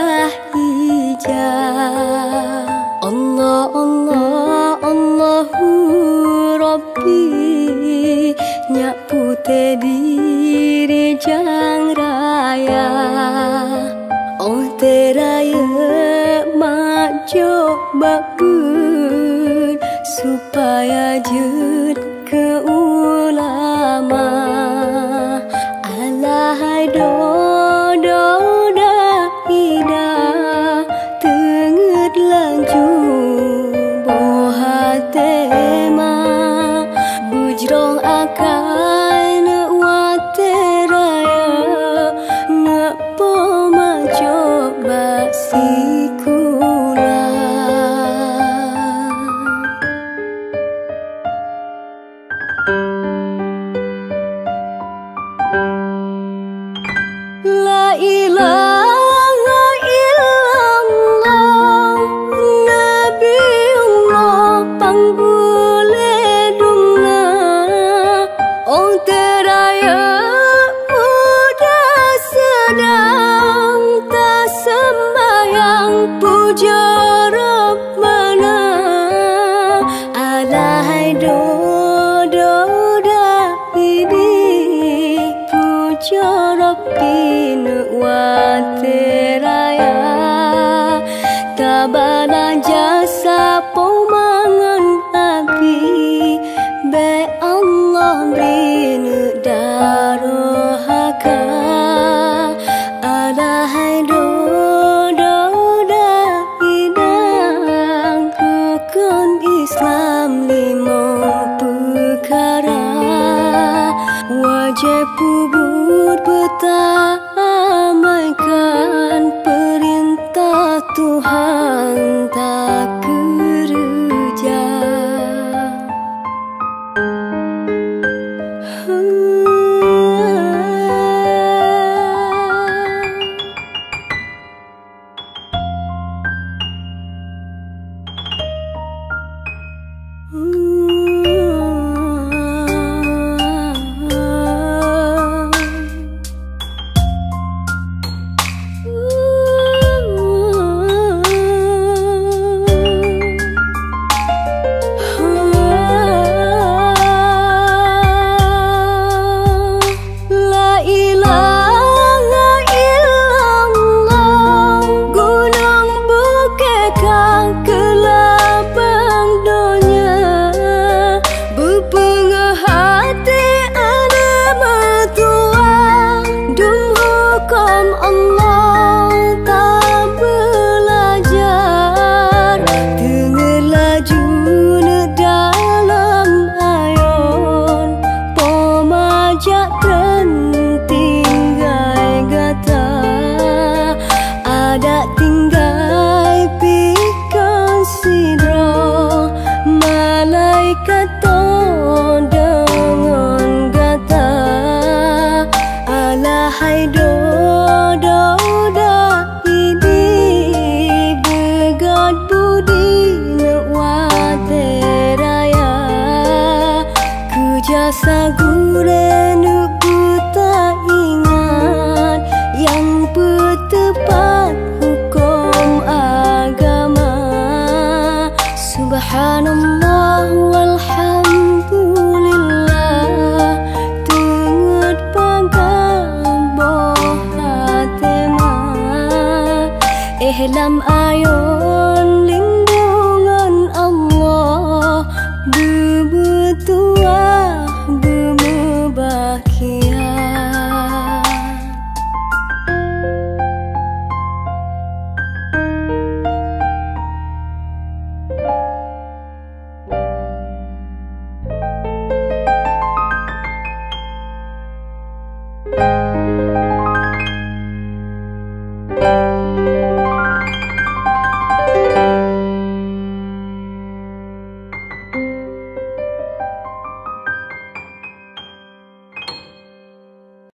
dah hijau. Allah Allah Allahu Rabbi, nyak putih diri jang raya. Oh teraya majo bakun supaya jud ke ulama. Alahai do dah ida tenget lanjut boha tema bujrong akan wateraya nak poma coba sikula. La ilaha illallah Nabiullah panggule dungna. Oh teraya udah sedang tak sembayang puja Rabbana. Alahai do dah ini puja Rabbi wateraya. Tabala jasa pomangan api be Allah brin darohaka. Alahai do dah idang rukun Islam lima perkara. Wajib pubut betamaikan perintah Tuhan tak kerja. Alahai do dah ini begat budi nak wateraya. Kejasa gure nuk buta ingat yang bertepat hukum agama. Subhanallah walhamdulillah tenget pangkat boh hatema. Ehlam ayo